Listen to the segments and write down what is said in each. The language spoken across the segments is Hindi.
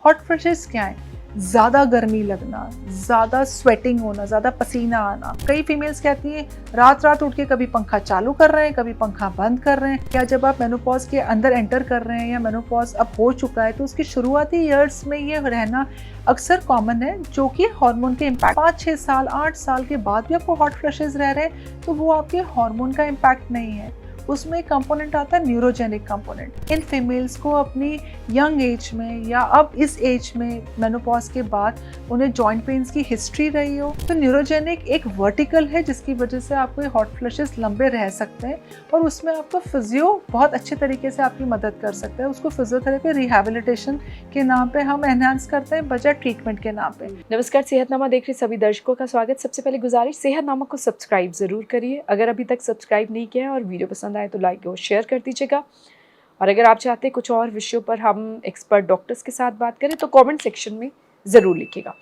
हॉट फ्लशेस क्या है? ज़्यादा गर्मी लगना, ज़्यादा स्वेटिंग होना, ज़्यादा पसीना आना। कई फीमेल्स कहती हैं रात रात उठ के कभी पंखा चालू कर रहे हैं, कभी पंखा बंद कर रहे हैं। या जब आप मेनोपॉज के अंदर एंटर कर रहे हैं या मेनोपॉज अब हो चुका है तो उसकी शुरुआती ईयर्स में ये रहना अक्सर कॉमन है, जो कि हार्मोन के इम्पैक्ट 5-6 साल 8 साल के बाद भी आपको हॉट फ्लशेस रह रहे हैं तो वो आपके हार्मोन का इम्पैक्ट नहीं है। उसमें एक कंपोनेंट आता है न्यूरोजेनिक कंपोनेंट। इन फीमेल्स को अपनी यंग एज में या अब इस एज में मेनोपॉज के बाद उन्हें जॉइंट पेन्स की हिस्ट्री रही हो तो न्यूरोजेनिक एक वर्टिकल है जिसकी वजह से आपको ये हॉट फ्लशेस लंबे रह सकते हैं और उसमें आपको फिजियो बहुत अच्छे तरीके से आपकी मदद कर सकता है। उसको फिजियोथेरेपी रिहैबिलिटेशन के नाम पे हम एनहांस करते हैं बजाय ट्रीटमेंट के नाम पे। नमस्कार, सेहतनामा देख रहे सभी दर्शकों का स्वागत। सबसे पहले गुजारिश, सेहतनामा को सब्सक्राइब ज़रूर करिए। अगर अभी तक सब्सक्राइब नहीं किया है और वीडियो पसंद आए तो लाइक और शेयर कर दीजिएगा। और अगर आप चाहते हैं कुछ और विषयों पर हम एक्सपर्ट डॉक्टर्स के साथ बात करें तो कमेंट सेक्शन में ज़रूर लिखिएगा।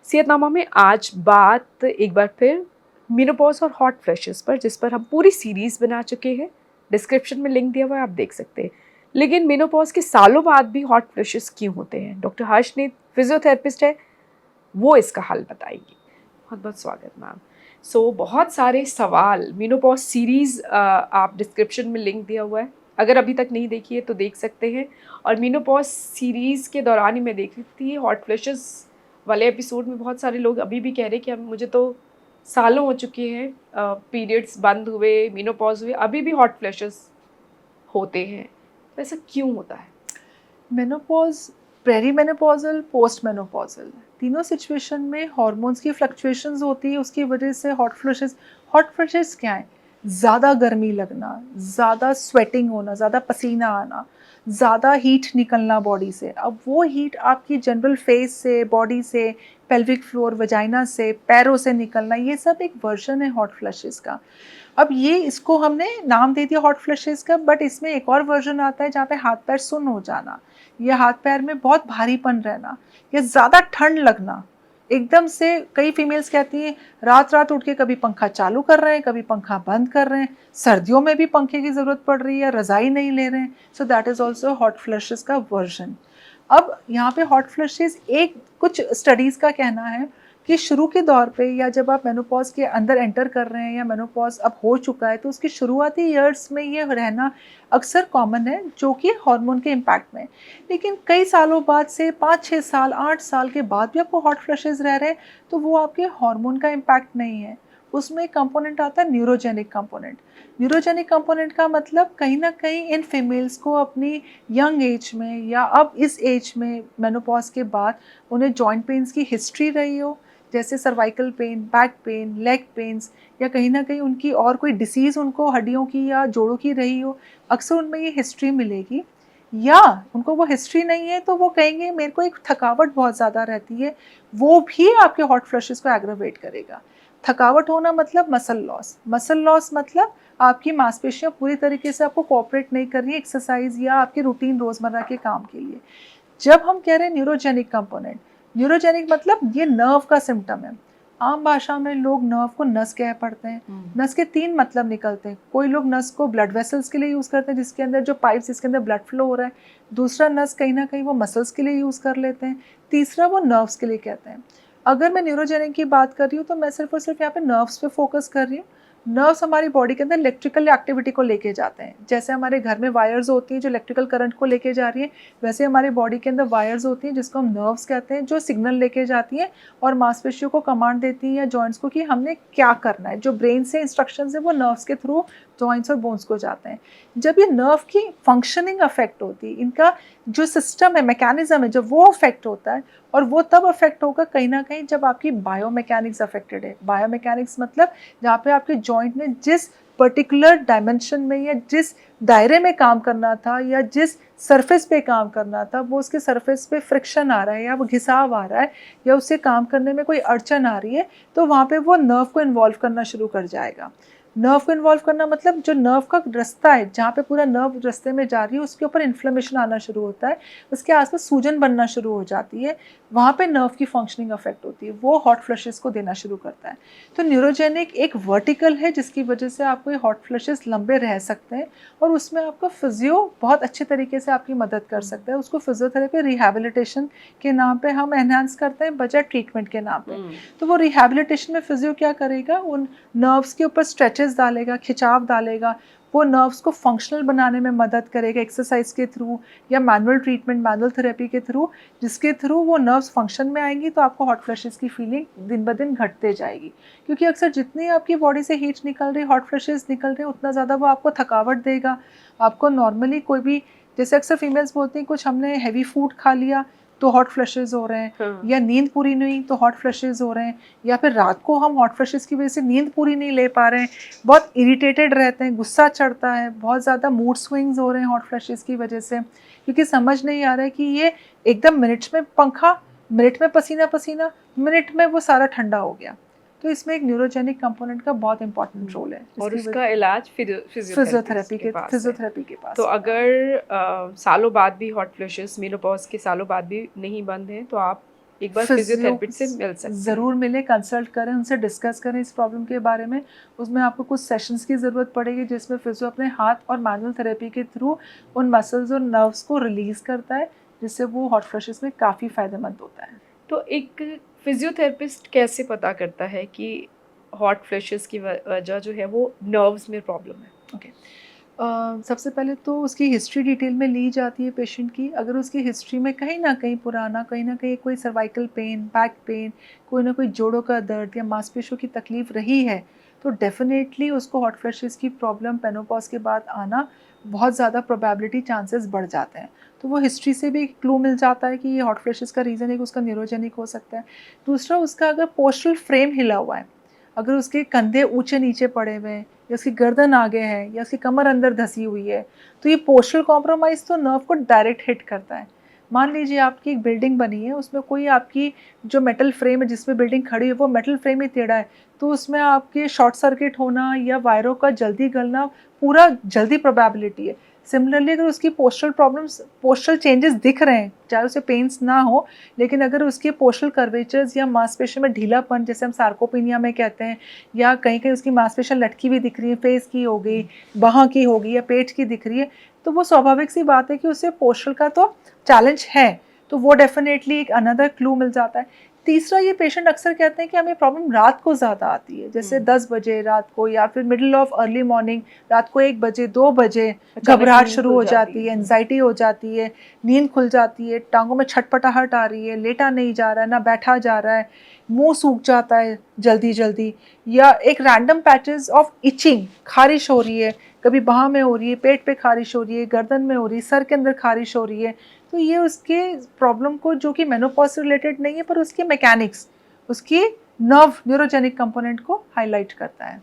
सेहतनामा में आज बात एक बार फिर मेनोपॉज और हॉट फ्लशेस पर, जिस पर हम पूरी सीरीज़ बना चुके हैं। डिस्क्रिप्शन में लिंक दिया हुआ है, आप देख सकते हैं। लेकिन मेनोपॉज के सालों बाद भी हॉट फ्लशेस क्यों होते हैं? डॉक्टर हर्षनीत फिजियोथेरेपिस्ट है, वो इसका हल बताएगी। बहुत बहुत स्वागत मैम। बहुत सारे सवाल मेनोपॉज सीरीज़ आप डिस्क्रिप्शन में लिंक दिया हुआ है, अगर अभी तक नहीं देखी है तो देख सकते हैं। और मेनोपॉज सीरीज़ के दौरान ही मैं देख रही थी हॉट फ्लशेस वाले एपिसोड में बहुत सारे लोग अभी भी कह रहे हैं कि अब मुझे तो सालों हो चुके हैं, पीरियड्स बंद हुए, मेनोपॉज हुए, अभी भी हॉट फ्लशेस होते हैं। तो ऐसा क्यों होता है? मेनोपॉज, पेरीमेनोपॉजल, पोस्ट मेनोपॉजल तीनों सिचुएशन में हार्मोन्स की फ्लक्चुएशंस होती है, उसकी वजह से हॉट फ्लशेस क्या है? ज़्यादा गर्मी लगना, ज़्यादा स्वेटिंग होना, ज़्यादा पसीना आना, ज़्यादा हीट निकलना बॉडी से। अब वो हीट आपकी जनरल फेस से, बॉडी से, पेल्विक फ्लोर, वजाइना से, पैरों से निकलना, ये सब एक वर्जन है हॉट फ्लशेस का। अब ये इसको हमने नाम दे दिया हॉट फ्लशेस का, बट इसमें एक और वर्जन आता है जहाँ पे हाथ पैर सुन्न हो जाना या हाथ पैर में बहुत भारीपन रहना या ज़्यादा ठंड लगना एकदम से। कई फीमेल्स कहती हैं रात रात उठ के कभी पंखा चालू कर रहे हैं, कभी पंखा बंद कर रहे हैं, सर्दियों में भी पंखे की ज़रूरत पड़ रही है, रज़ाई नहीं ले रहे हैं। So that is also hot flushes का वर्जन। अब यहाँ पे हॉट फ्लशेस एक कुछ स्टडीज़ का कहना है कि शुरू के दौर पे या जब आप मेनोपॉज के अंदर एंटर कर रहे हैं या मेनोपॉज अब हो चुका है तो उसकी शुरुआती ईयर्स में ये रहना अक्सर कॉमन है, जो कि हार्मोन के इम्पैक्ट में। लेकिन कई सालों बाद से 5-6 साल 8 साल के बाद भी आपको हॉट फ्लशेस रह रहे हैं तो वो आपके हार्मोन का इम्पैक्ट नहीं है। उसमें एक कंपोनेंट आता है न्यूरोजेनिक कंपोनेंट। न्यूरोजेनिक कंपोनेंट का मतलब कहीं ना कहीं इन फीमेल्स को अपनी यंग एज में या अब इस एज में मेनोपॉज के बाद उन्हें जॉइंट पेन्स की हिस्ट्री रही हो, जैसे cervical pain, back pain, leg pains, या कहीं ना कहीं उनकी और कोई डिसीज़ उनको हड्डियों की या जोड़ों की रही हो, अक्सर उनमें ये हिस्ट्री मिलेगी। या उनको वो हिस्ट्री नहीं है तो वो कहेंगे मेरे को एक थकावट बहुत ज़्यादा रहती है, वो भी आपके हॉट फ्लशेस को एग्रवेट करेगा। थकावट होना मतलब मसल लॉस मतलब आपकी मांसपेशियाँ पूरी तरीके से आपको कोऑपरेट नहीं कर रही है एक्सरसाइज या आपके रूटीन रोज़मर्रा के काम के लिए। जब हम कह रहे हैं न्यूरोजेनिक कंपोनेंट, न्यूरोजेनिक मतलब ये नर्व का सिम्टम है। आम भाषा में लोग नर्व को नस कह पढ़ते हैं। नस के 3 मतलब निकलते हैं। कोई लोग नस को ब्लड वेसल्स के लिए यूज़ करते हैं, जिसके अंदर जो पाइप्स जिसके अंदर ब्लड फ्लो हो रहा है। दूसरा नस कहीं ना कहीं वो मसल्स के लिए यूज़ कर लेते हैं। तीसरा वो नर्व्स के लिए कहते हैं। अगर मैं न्यूरोजेनिक की बात कर रही हूँ तो मैं सिर्फ और सिर्फ यहाँ पे नर्व्स पे फोकस कर रही हूँ। नर्व्स हमारी बॉडी के अंदर इलेक्ट्रिकल एक्टिविटी को लेके जाते हैं। जैसे हमारे घर में वायर्स होती हैं जो इलेक्ट्रिकल करंट को लेके जा रही है, वैसे हमारी बॉडी के अंदर वायर्स होती हैं जिसको हम नर्व्स कहते हैं, जो सिग्नल लेके जाती हैं और मांसपेशियों को कमांड देती हैं या जॉइंट्स को कि हमने क्या करना है। जो ब्रेन से इंस्ट्रक्शंस है वो नर्व्स के थ्रू जॉइंट्स और बोन्स को जाते हैं। जब ये नर्व की फंक्शनिंग अफेक्ट होती है, इनका जो सिस्टम है, मैकेनिज्म है, जब वो अफेक्ट होता है, और वो तब अफेक्ट होगा कहीं ना कहीं जब आपकी बायोमैकेनिक्स अफेक्टेड है। बायोमैकेनिक्स मतलब जहाँ पे आपके जॉइंट ने जिस पर्टिकुलर डायमेंशन में या जिस दायरे में काम करना था या जिस सरफेस पे काम करना था, वो उसके सरफेस पे फ्रिक्शन आ रहा है या वो घिसाव आ रहा है या उससे काम करने में कोई अड़चन आ रही है, तो वहाँ पे वो नर्व को इन्वॉल्व करना शुरू कर जाएगा। नर्व को इन्वॉल्व करना मतलब जो नर्व का रास्ता है, जहाँ पे पूरा नर्व रास्ते में जा रही है, उसके ऊपर इन्फ्लेमेशन आना शुरू होता है, उसके आसपास सूजन बनना शुरू हो जाती है, वहाँ पे नर्व की फंक्शनिंग अफेक्ट होती है, वो हॉट फ्लशेस को देना शुरू करता है। तो न्यूरोजेनिक एक वर्टिकल है जिसकी वजह से आपको ये हॉट फ्लशेस लंबे रह सकते हैं, और उसमें आपका फिजियो बहुत अच्छे तरीके से आपकी मदद कर सकता है। उसको फिजियोथेरेपी रिहैबिलिटेशन के नाम पे हम एनहांस करते हैं, बजाय ट्रीटमेंट के नाम पे। तो वो रिहैबिलिटेशन में फिजियो क्या करेगा, उन नर्व्स के ऊपर स्ट्रेचेस डालेगा, खिंचाव डालेगा, वो नर्व्स को फंक्शनल बनाने में मदद करेगा एक्सरसाइज के थ्रू या मैनुअल ट्रीटमेंट, मैनुअल थेरेपी के थ्रू, जिसके थ्रू वो नर्व्स फंक्शन में आएंगी, तो आपको हॉट फ्लशेस की फीलिंग दिन ब दिन घटते जाएगी। क्योंकि अक्सर जितनी आपकी बॉडी से हीट निकल रही, हॉट फ्लशेस निकल रहे, उतना ज़्यादा वो आपको थकावट देगा। आपको नॉर्मली कोई भी, जैसे अक्सर फीमेल्स बोलती हैं कुछ हमने हैवी फूड खा लिया तो हॉट फ्लशेस हो रहे हैं, हाँ। या नींद पूरी नहीं हुई तो हॉट फ्लशेस हो रहे हैं, या फिर रात को हम हॉट फ्लशेस की वजह से नींद पूरी नहीं ले पा रहे हैं, बहुत इरिटेटेड रहते हैं, गुस्सा चढ़ता है, बहुत ज़्यादा मूड स्विंग्स हो रहे हैं हॉट फ्लशेस की वजह से, क्योंकि समझ नहीं आ रहा है कि ये एकदम मिनट्स में पंखा, मिनट में पसीना पसीना, मिनट में वो सारा ठंडा हो गया। तो इसमें एक न्यूरोजेनिक कंपोनेंट का बहुत इंपॉर्टेंट रोल है, और जिसकी उसका इलाज फिजियोथेरेपी के पास है। फिजियोथेरेपी के पास तो होता है। अगर सालों बाद भी हॉट फ्लशेस मेनोपॉज के सालों बाद भी नहीं बंद हैं, तो आप एक बार फिजियोथेरेपिस्ट से मिल सकते हैं। ज़रूर मिलें, कंसल्ट करें, उनसे डिस्कस करें इस प्रॉब्लम के बारे में। उसमें आपको कुछ सेशंस की ज़रूरत पड़ेगी, जिसमें फिजियो अपने हाथ और मैनुअल थेरेपी के थ्रू उन मसल्स और नर्व्स को रिलीज़ करता है, जिससे वो हॉट फ्लशेस में काफ़ी फ़ायदेमंद होता है। तो एक फिजियोथेरेपिस्ट कैसे पता करता है कि हॉट फ्लशेस की वजह जो है वो नर्व्स में प्रॉब्लम है? ओके। सबसे पहले तो उसकी हिस्ट्री डिटेल में ली जाती है पेशेंट की। अगर उसकी हिस्ट्री में कहीं ना कहीं पुराना, कहीं ना कहीं कोई सर्वाइकल पेन, बैक पेन, कोई ना कोई जोड़ों का दर्द या मांसपेशियों की तकलीफ रही है, तो डेफिनेटली उसको हॉट फ्लशेस की प्रॉब्लम पेनोपॉज के बाद आना बहुत ज़्यादा प्रोबेबिलिटी चांसेस बढ़ जाते हैं। तो वो हिस्ट्री से भी क्लू मिल जाता है कि ये हॉट फ्लशेस का रीज़न एक उसका न्यूरोजेनिक हो सकता है। दूसरा, उसका अगर पोस्टरल फ्रेम हिला हुआ है, अगर उसके कंधे ऊंचे नीचे पड़े हुए हैं, या उसकी गर्दन आगे है, या उसकी कमर अंदर धसी हुई है, तो ये पोस्चरल कॉम्प्रोमाइज़ तो नर्व को डायरेक्ट हिट करता है। मान लीजिए आपकी एक बिल्डिंग बनी है, उसमें कोई आपकी जो मेटल फ्रेम है जिसमें बिल्डिंग खड़ी है, वो मेटल फ्रेम ही टेढ़ा है, तो उसमें आपके शॉर्ट सर्किट होना या वायरों का जल्दी गलना पूरा जल्दी प्रोबेबिलिटी है। सिमिलरली अगर उसकी पोस्चरल प्रॉब्लम्स, पोस्चरल चेंजेस दिख रहे हैं, चाहे उसे पेन्स ना हो, लेकिन अगर उसके पोस्चरल कर्वेचर्स या मांसपेशियों में ढीलापन, जैसे हम सार्कोपिनिया में कहते हैं, या कहीं कहीं उसकी मांसपेशियां लटकी हुई दिख रही है, फेस की हो गई, बाहों की हो गई, या पेट की दिख रही है, तो वो स्वाभाविक सी बात है कि उसे पोस्चरल का तो चैलेंज है। तो वो डेफिनेटली एक अनदर क्लू मिल जाता है। तीसरा, ये पेशेंट अक्सर कहते हैं कि हमें प्रॉब्लम रात को ज़्यादा आती है, जैसे 10 बजे रात को, या फिर मिडिल ऑफ अर्ली मॉर्निंग, रात को 1 बजे 2 बजे घबराहट शुरू हो जाती है, एंजाइटी हो जाती है, नींद खुल जाती है, टांगों में छटपटाहट आ रही है, लेटा नहीं जा रहा है, ना बैठा जा रहा है, मुंह सूख जाता है जल्दी जल्दी, या एक रैंडम पैचेस ऑफ इचिंग, खारिश हो रही है, कभी बाह में हो रही है, पेट पे खारिश हो रही है, गर्दन में हो रही है, सर के अंदर खारिश हो रही है। तो ये उसके प्रॉब्लम को, जो कि मेनोपॉज से रिलेटेड नहीं है, पर उसके मैकेनिक्स, उसकी नर्व न्यूरोजेनिक कंपोनेंट को हाईलाइट करता है।